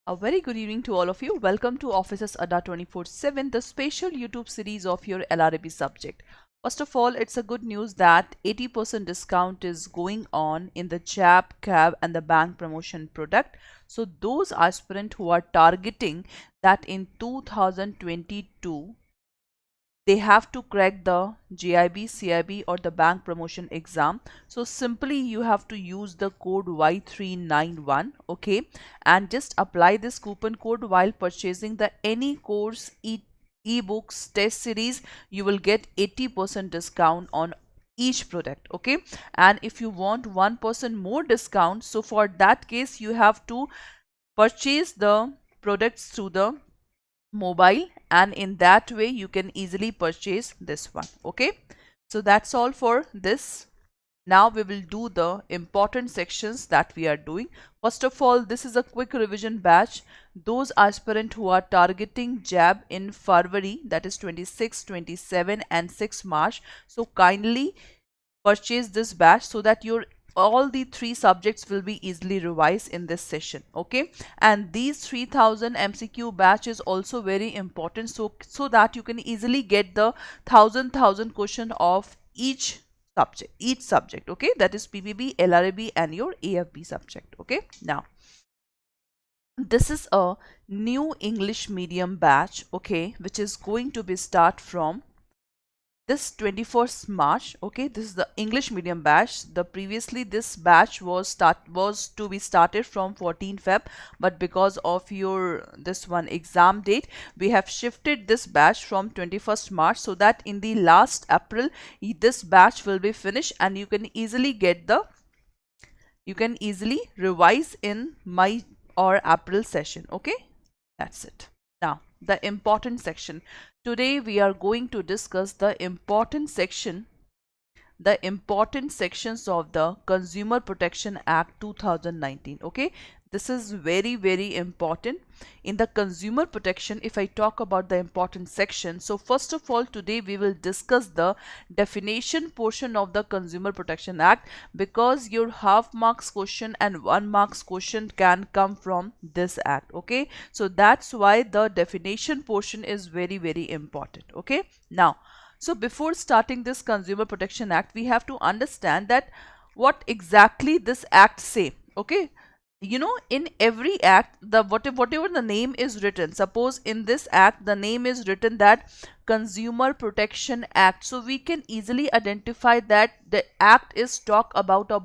A very good evening to all of you. Welcome to Offices Adda 24/7, the special YouTube series of your LRAB subject. First of all, it's a good news that 80% discount is going on in the JAIIB, CAIIB and the bank promotion product. So those aspirants who are targeting that in 2022, they have to crack the JAIIB, CAIIB or the bank promotion exam. So simply you have to use the code Y391, okay, and just apply this coupon code while purchasing the any course ebooks test series. You will get 80% discount on each product, okay. And if you want 1% more discount, so for that case you have to purchase the products through the mobile, and in that way you can easily purchase this one, okay. So that's all for this. Now we will do the important sections that we are doing. First of all, this is a quick revision batch. Those aspirants who are targeting JAIIB in February, that is 26, 27 and 6 March, so kindly purchase this batch so that your all the three subjects will be easily revised in this session, okay. And these 3000 MCQ batch is also very important, so that you can easily get the thousand question of each subject, okay. That is PPB, LRAB and your AFB subject, okay. Now this is a new English medium batch, okay, which is going to be start from this 21st March, okay. This is the English medium batch. The previously this batch was to be started from 14 Feb, but because of your this one exam date, we have shifted this batch from 21st March, so that in the last April this batch will be finished and you can easily revise in May or April session, okay. That's it. Now the important section. Today we are going to discuss the important sections of the Consumer Protection Act 2019, okay. This is very important in the consumer protection. If I talk about the important section, so first of all today we will discuss the definition portion of the Consumer Protection Act, because your half marks question and 1 marks question can come from this act, okay. So that's why the definition portion is very important, okay. Now, so before starting this Consumer Protection Act, we have to understand that what exactly this act say, okay. You know, in every act, the whatever the name is written, suppose in this act the name is written that Consumer Protection Act, so we can easily identify that the act is talk about the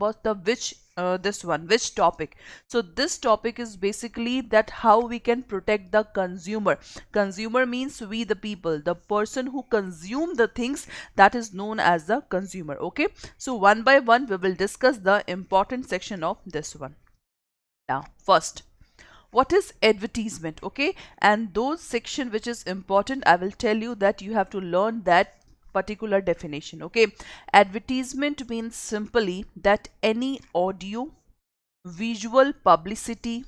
which which topic. So this topic is basically that how we can protect the consumer. Consumer means we the people, the person who consume the things, that is known as the consumer, okay. So one by one we will discuss the important section of this one. Now first, what is advertisement, okay, and those section which is important, I will tell you that you have to learn that particular definition, okay. Advertisement means simply that any audio, visual publicity,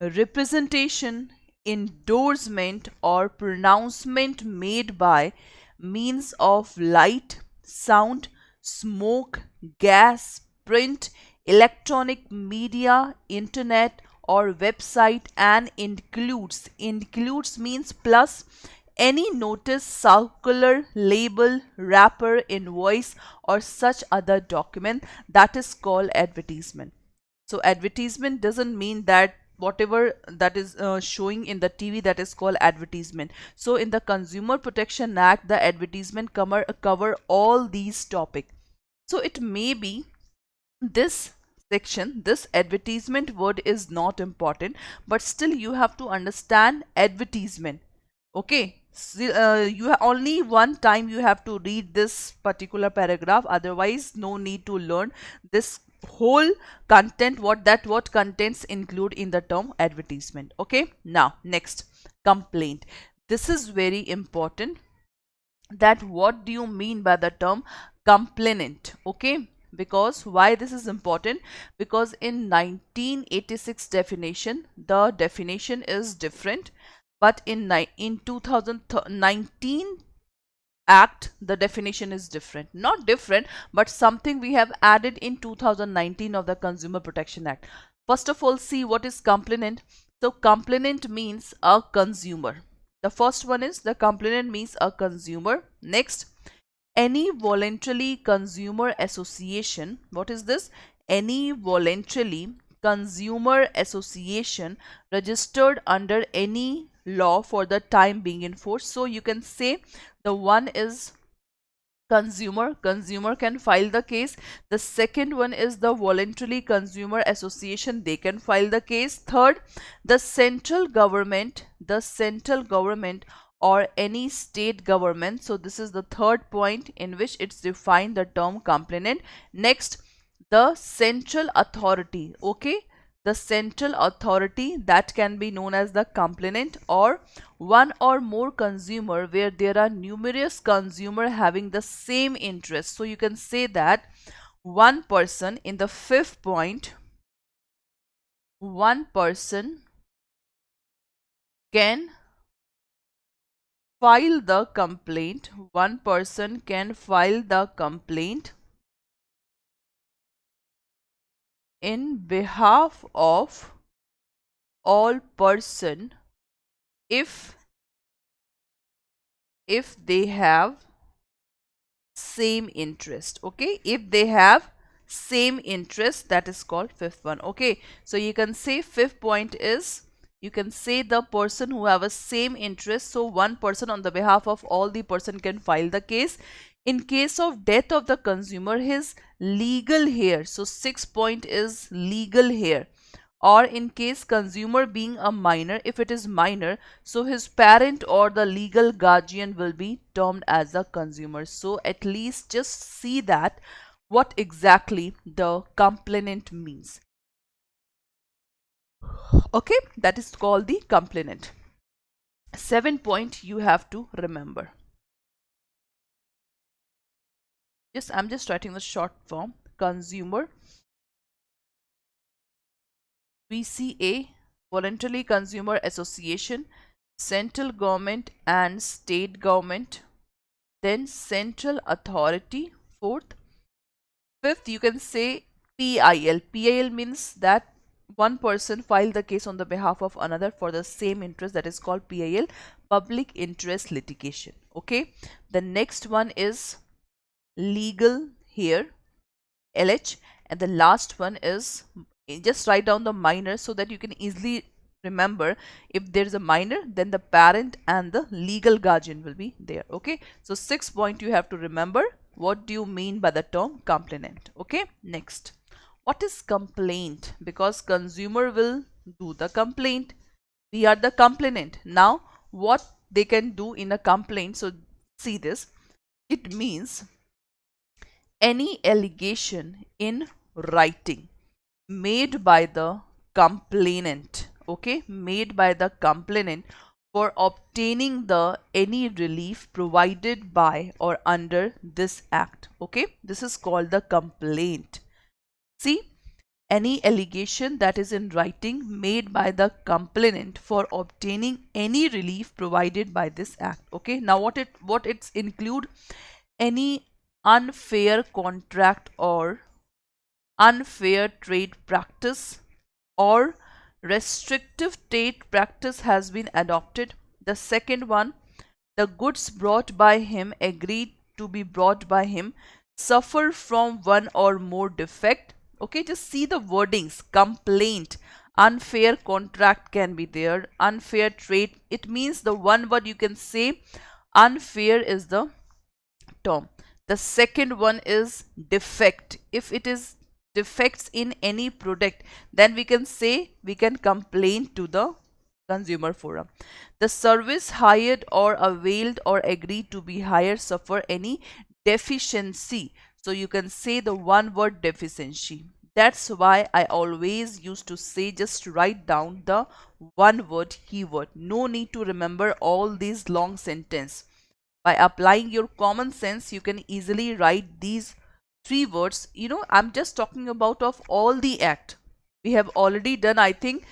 representation, endorsement or pronouncement made by means of light, sound, smoke, gas, print, electronic media, internet or website, and includes means plus any notice, circular, label, wrapper, invoice or such other document, that is called advertisement. So advertisement doesn't mean that whatever that is showing in the TV, that is called advertisement. So in the Consumer Protection Act, the advertisement cover all these topics. So it may be this section, this advertisement word is not important, but still you have to understand advertisement, okay. Only one time you have to read this particular paragraph, otherwise no need to learn this whole content, what contents include in the term advertisement, okay. Now next, complaint. This is very important, that what do you mean by the term complainant, okay. Because why this is important, because in 1986 definition, the definition is different, but in 2019 act the definition is different. Not different, but something we have added in 2019 of the Consumer Protection Act. First of all, see what is complainant. So complainant means a consumer. The first one is the complainant means a consumer. Next, any voluntarily consumer association. What is this? Any voluntarily consumer association registered under any law for the time being in force. So you can say the one is consumer can file the case. The second one is the voluntarily consumer association, they can file the case. Third, the central government or any state government. So this is the third point in which it's defined the term complainant. Next, the central authority. Okay, the central authority, that can be known as the complainant. Or one or more consumer, where there are numerous consumer having the same interest. So you can say that one person, in the fifth point, one person can file the complaint. One person can file the complaint in behalf of all person if they have same interest. Okay, if they have same interest, that is called fifth one. Okay, so you can say fifth point is, you can say the person who have a same interest. So one person on the behalf of all the person can file the case. In case of death of the consumer, his legal heir. So sixth point is legal heir. Or in case consumer being a minor, if it is minor, so his parent or the legal guardian will be termed as a consumer. So at least just see that what exactly the complainant means. Okay, that is called the complainant. 7 point you have to remember. I'm just writing the short form. Consumer, VCA, Voluntary Consumer Association, central government and state government, then central authority, fourth. Fifth, you can say PIL. PIL means that one person filed the case on the behalf of another for the same interest, that is called PIL, public interest litigation. Okay, the next one is legal heir, LH, and the last one is, just write down the minor so that you can easily remember. If there is a minor, then the parent and the legal guardian will be there. Okay, so 6 point you have to remember. What do you mean by the term complainant? Okay, next, what is complaint? Because consumer will do the complaint, we are the complainant. Now what they can do in a complaint, so see this, it means any allegation in writing made by the complainant, okay, made by the complainant for obtaining the any relief provided by or under this act. Okay, this is called the complaint. See, any allegation that is in writing made by the complainant for obtaining any relief provided by this act. Okay, now what it's include? Any unfair contract or unfair trade practice or restrictive trade practice has been adopted. The second one, the goods brought by him, agreed to be brought by him, suffer from one or more defect. Okay, just see the wordings. Complaint, unfair contract can be there, unfair trade, it means the one word you can say unfair is the term. The second one is defect. If it is defects in any product, then we can say we can complain to the consumer forum. The service hired or availed or agreed to be hired suffer any deficiency, so you can say the one word deficiency. That's why I always used to say just write down the one word keyword. No need to remember all these long sentences. By applying your common sense, you can easily write these 3 words. You know, I'm just talking about of all the act. We have already done, I think,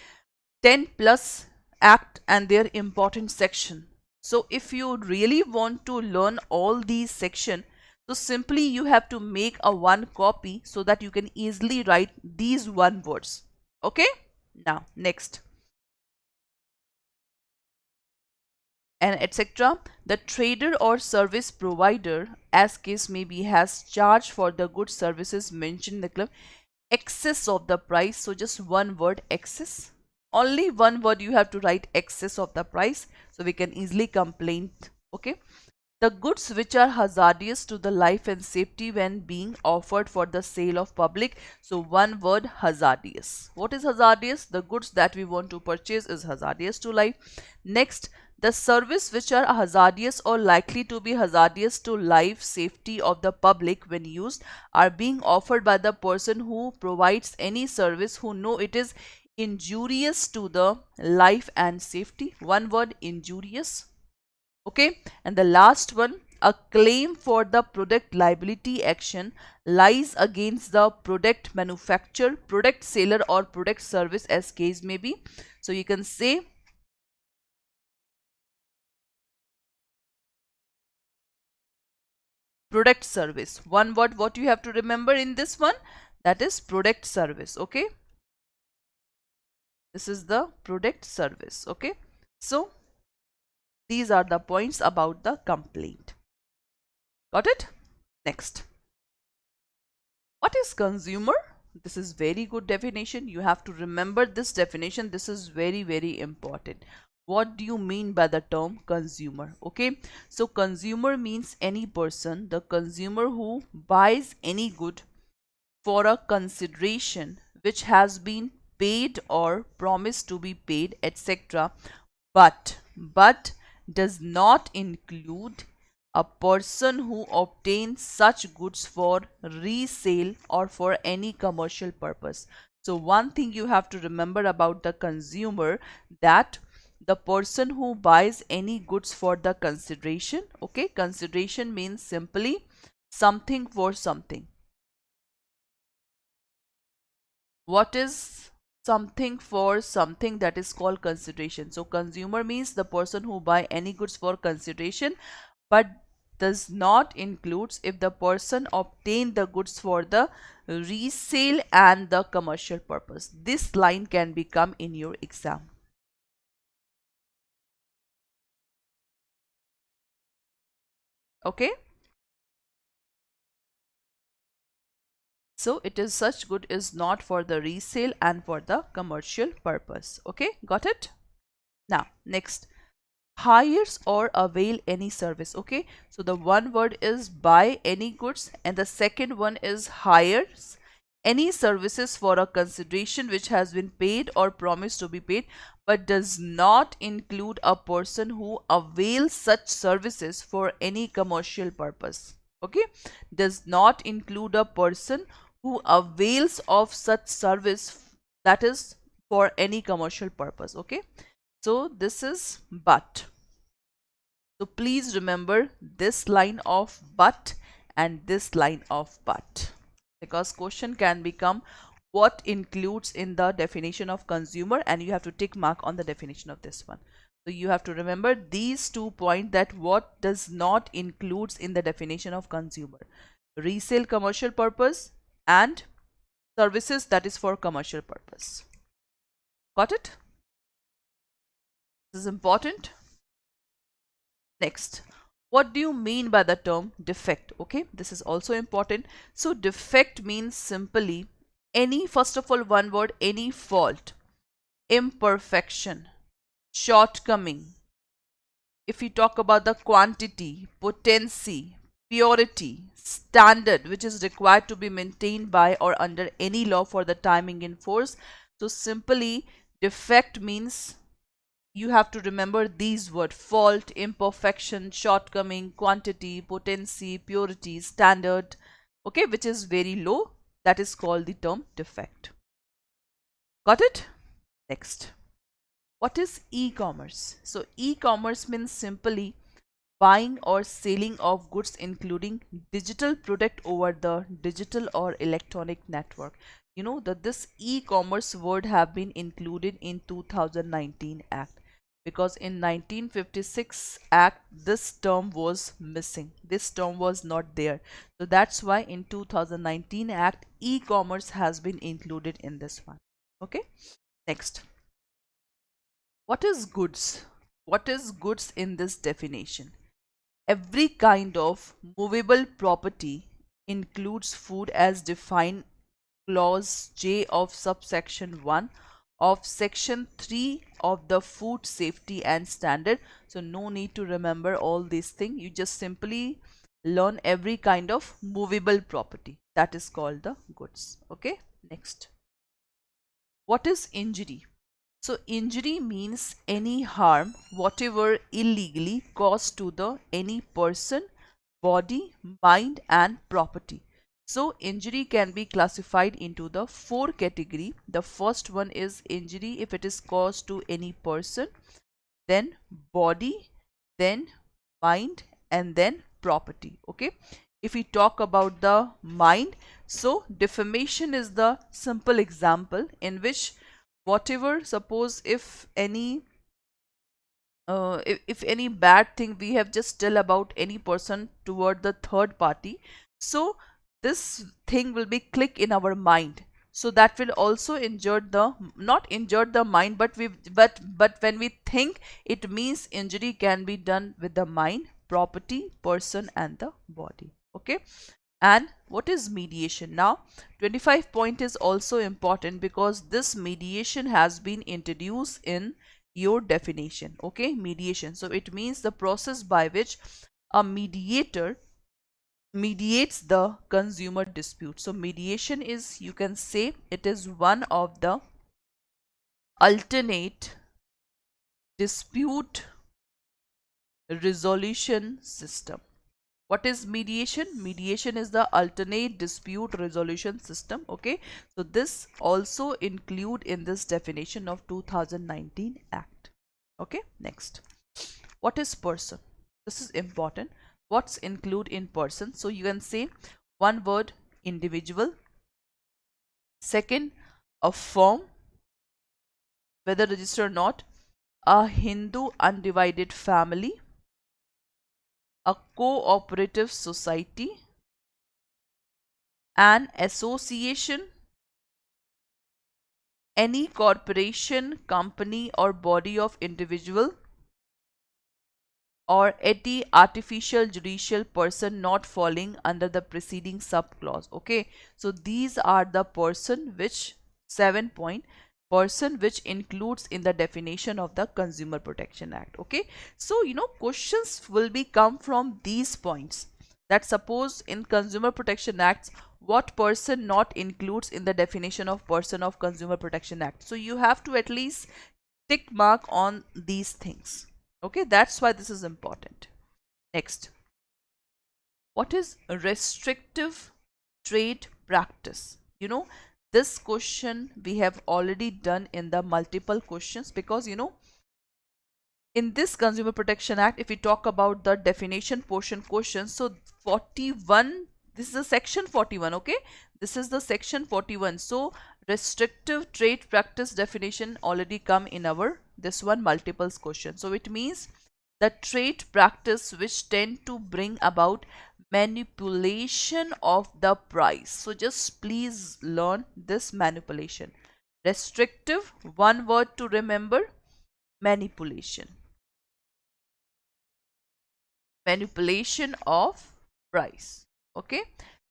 10 plus act and their important section. So if you really want to learn all these section, so simply you have to make a one copy so that you can easily write these one words. Okay, now next, and etc. The trader or service provider, as case may be, has charged for the goods services mentioned in the claim excess of the price. So just one word, excess. Only one word you have to write, excess of the price, so we can easily complain. Okay. The goods which are hazardous to the life and safety when being offered for the sale of public. So one word, hazardous. What is hazardous? The goods that we want to purchase is hazardous to life. Next, the service which are hazardous or likely to be hazardous to life safety of the public when used are being offered by the person who provides any service who know it is injurious to the life and safety. One word, injurious. Okay, and the last one, a claim for the product liability action lies against the product manufacturer, product seller or product service, as case may be. So you can say product service. One word, what you have to remember in this one, that is product service. Okay, this is the product service. Okay, so these are the points about the complaint. Got it? Next, what is consumer? This is very good definition. You have to remember this definition. This is very, very important. What do you mean by the term consumer? Okay, so consumer means any person, the consumer who buys any good for a consideration which has been paid or promised to be paid, etc., but does not include a person who obtains such goods for resale or for any commercial purpose. So one thing you have to remember about the consumer, that the person who buys any goods for the consideration. Okay, consideration means simply something for something. What is something for something? That is called consideration. So consumer means the person who buy any goods for consideration, but does not includes if the person obtained the goods for the resale and the commercial purpose. This line can become in your exam. Okay, so it is such good is not for the resale and for the commercial purpose. Okay, got it? Now next, hires or avail any service. Okay, so the one word is buy any goods and the second one is hires any services for a consideration which has been paid or promised to be paid, but does not include a person who avails such services for any commercial purpose. Okay, does not include a person who avails of such service, that is for any commercial purpose. Okay, so this is but. So please remember this line of but and this line of but, because question can become what includes in the definition of consumer, and you have to tick mark on the definition of this one. So you have to remember these 2 points, that what does not includes in the definition of consumer: resale commercial purpose and services that is for commercial purpose. Got it? This is important. Next, what do you mean by the term defect? Okay, this is also important. So defect means simply any, first of all, one word, any fault, imperfection, shortcoming. If we talk about the quantity, potency, purity, standard which is required to be maintained by or under any law for the timing in force. So simply defect means you have to remember these words: fault, imperfection, shortcoming, quantity, potency, purity, standard, okay, which is very low. That is called the term defect. Got it? Next, what is e-commerce? So e-commerce means simply buying or selling of goods including digital product over the digital or electronic network. You know that this e-commerce word have been included in 2019 Act, because in 1956 Act this term was missing. This term was not there. So that's why in 2019 Act e-commerce has been included in this one. Okay. Next, what is goods? what is goods in this definition? Every kind of movable property includes food as defined clause J of subsection 1 of section 3 of the food safety and standard. So no need to remember all these things. You just simply learn every kind of movable property. That is called the goods. Okay, next. What is injury? So injury means any harm whatever illegally caused to the any person, body, mind and property. So injury can be classified into the four category. The first one is injury if it is caused to any person, then body, then mind and then property. Okay, if we talk about the mind, so defamation is the simple example in which whatever, suppose if any if any bad thing we have just tell about any person toward the third party, so this thing will be click in our mind, so that will also injure the, not injure the mind, but when we think, it means injury can be done with the mind, property, person and the body. Okay, and what is mediation? Now 25 point is also important because this mediation has been introduced in your definition. Okay, mediation, so it means the process by which a mediator mediates the consumer dispute. So mediation is, you can say, it is one of the alternate dispute resolution system. What is mediation? Mediation is the alternate dispute resolution system. Okay, so this also include in this definition of 2019 Act. Okay, next. What is person? This is important. What's include in person? So you can say one word, individual. Second, a firm, whether registered or not. A Hindu undivided family. A cooperative society, an association, any corporation, company or body of individual, or any artificial judicial person not falling under the preceding subclause. Okay, so these are the person which 7 point person which includes in the definition of the Consumer Protection Act. Okay, so questions will be come from these points, that suppose in Consumer Protection Acts what person not includes in the definition of person of Consumer Protection Act. So you have to at least tick mark on these things. Okay, that's why this is important. Next, what is restrictive trade practice? This question we have already done in the multiple questions, because in this Consumer Protection Act, if we talk about the definition portion questions, so 41, this is a section 41. Okay, this is the section 41. So restrictive trade practice definition already come in our this one multiples question. So it means the trade practice which tend to bring about manipulation of the price. So just please learn this manipulation. Restrictive, one word to remember, manipulation. Manipulation of price. Okay,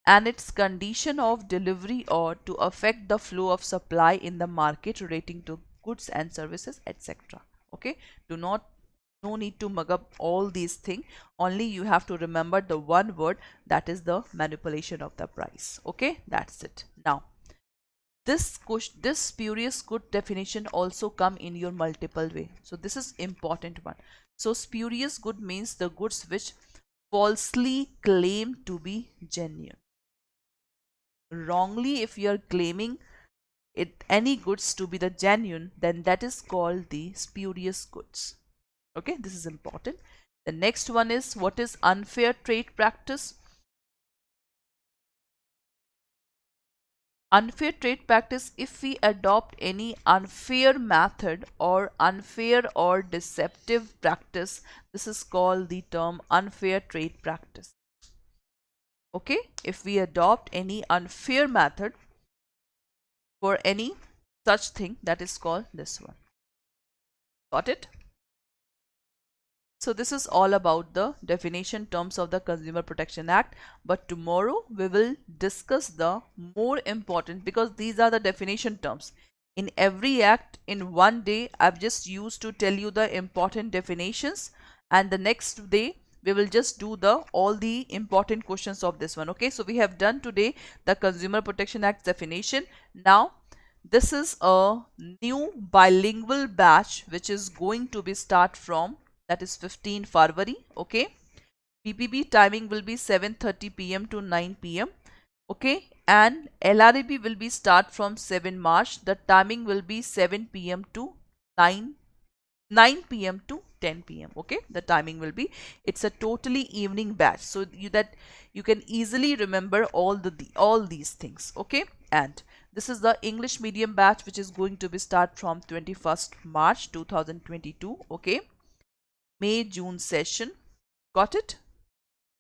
and its condition of delivery or to affect the flow of supply in the market relating to goods and services, etc. Okay, no need to mug up all these things, only you have to remember the one word, that is the manipulation of the price. Okay, that's it. Now this spurious good definition also come in your multiple way, so this is important one. So spurious good means the goods which falsely claim to be genuine. Wrongly, if you are claiming any goods to be the genuine, then that is called the spurious goods. Okay, this is important. The next one is, what is unfair trade practice? Unfair trade practice, if we adopt any unfair method or unfair or deceptive practice, this is called the term unfair trade practice. Okay, if we adopt any unfair method for any such thing, that is called this one. Got it? so this is all about the definition terms of the Consumer Protection Act, but tomorrow we will discuss the more important, because these are the definition terms. In every act in one day I've just used to tell you the important definitions, and the next day we will just do the all the important questions of this one. Okay, so we have done today the Consumer Protection Act definition. Now this is a new bilingual batch which is going to be start from, that is 15 February. Okay, PPB timing will be 7:30 p.m. to 9 p.m. Okay, and LRAB will be start from 7 March. The timing will be 7 p.m. to 9 p.m. to 10 p.m. Okay, the timing will be, it's a totally evening batch, so you can easily remember all these things. Okay, and this is the English medium batch which is going to be start from 21st March 2022. Okay, May June session. Got it?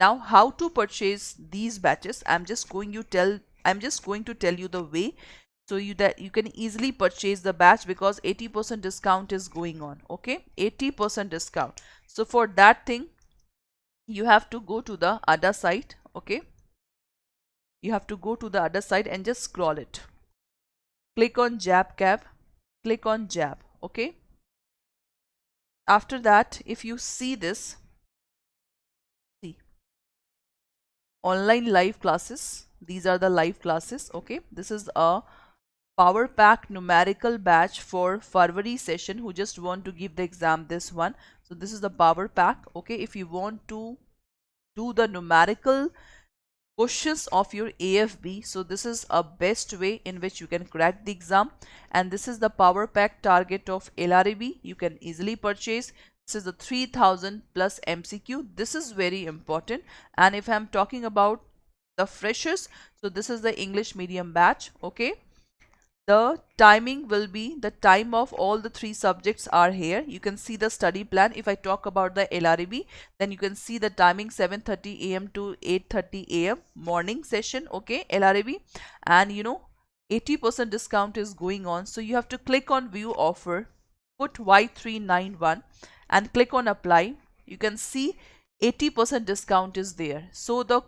Now how to purchase these batches, I'm just going to tell you the way, so that you can easily purchase the batch, because 80% discount is going on. Okay, 80% discount. So for that thing you have to go to the Adda site. Okay, you have to go to the Adda site and just scroll it. Click on JAIIB, click on JAIIB. Okay, after that if you see this, see online live classes, these are the live classes. Okay, this is a power pack numerical batch for February session who just want to give the exam, this one. So this is the power pack. Okay, if you want to do the numerical questions of your AFB, so this is a best way in which you can crack the exam. And this is the power pack target of LRAB, you can easily purchase. This is the 3000 plus MCQ. This is very important. And if I'm talking about the freshers, so this is the English medium batch. Okay, the timing will be, the time of all the three subjects are here. You can see the study plan. If I talk about the LRAB, then you can see the timing 7:30 a.m. to 8:30 a.m. morning session. Okay, LRAB, and 80% discount is going on. So you have to click on view offer, put Y391 and click on apply. You can see 80% discount is there. So the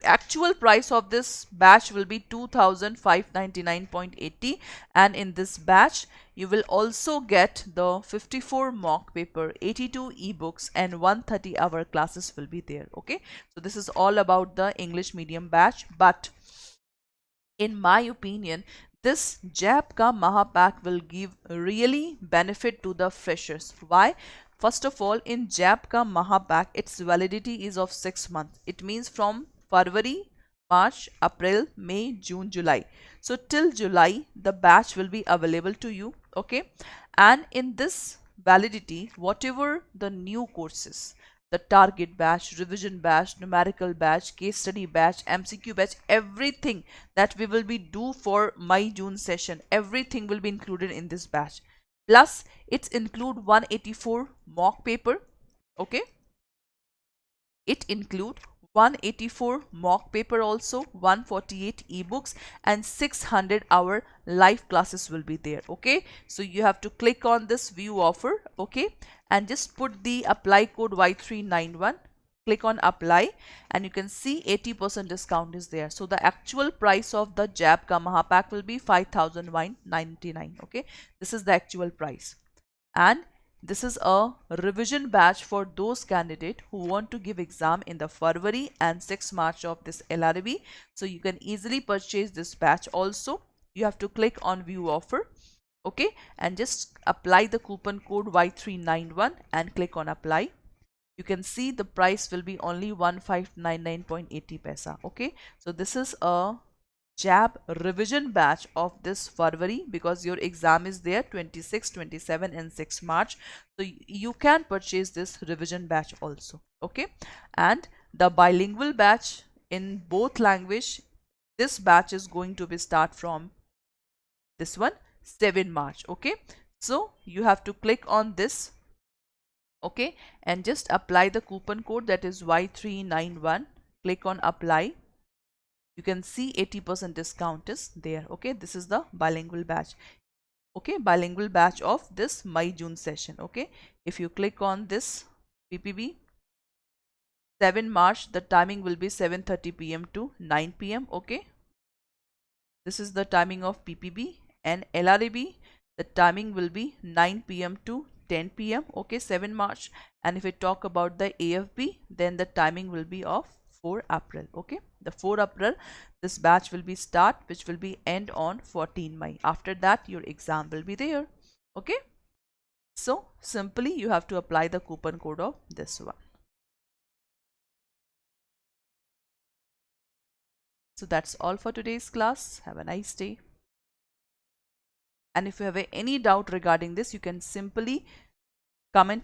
actual price of this batch will be 2599.80, and in this batch you will also get the 54 mock paper, 82 ebooks and 130-hour classes will be there. Okay, so this is all about the English medium batch, but in my opinion this JAIIB ka Mahapack will give really benefit to the freshers. Why? First of all, in JAIIB ka Mahapack, its validity is of 6 months. It means from February, March, April, May, June, July. So till July the batch will be available to you. Okay, and in this validity, whatever the new courses, the target batch, revision batch, numerical batch, case study batch, MCQ batch, everything that we will be do for my June session, everything will be included in this batch. Plus it's include 184 mock paper. Okay, it include 184 mock paper, also 148 ebooks and 600-hour live classes will be there. Okay, so you have to click on this view offer. Okay, and just put the apply code Y391, click on apply, and you can see 80% discount is there. So the actual price of the JAIIB ka Mahapack will be 5199. Okay, this is the actual price, and this is a revision batch for those candidates who want to give exam in the February and 6 March of this LRAB. So you can easily purchase this batch also. You have to click on view offer. Okay, and just apply the coupon code Y391 and click on apply. You can see the price will be only 1599.80 paisa. Okay, so this is a JAIIB revision batch of this February, because your exam is there 26, 27 and 6 March. So you can purchase this revision batch also. Okay, and the bilingual batch in both language, this batch is going to be start from this one 7 March. Okay, so you have to click on this. Okay, and just apply the coupon code, that is Y391. Click on apply. You can see 80% discount is there. Okay, this is the bilingual batch. Okay, bilingual batch of this my June session. Okay, if you click on this PPB. 7 March, the timing will be 7:30 p.m. to 9 p.m. Okay, this is the timing of PPB. And LRAB, the timing will be 9 p.m. to 10 p.m. Okay, 7 March. And if we talk about the AFB, then the timing will be of 4 April. Okay, the 4 April, this batch will be start, which will be end on 14 May. After that, your exam will be there. Okay, so simply you have to apply the coupon code of this one. So that's all for today's class. Have a nice day. And if you have any doubt regarding this, you can simply comment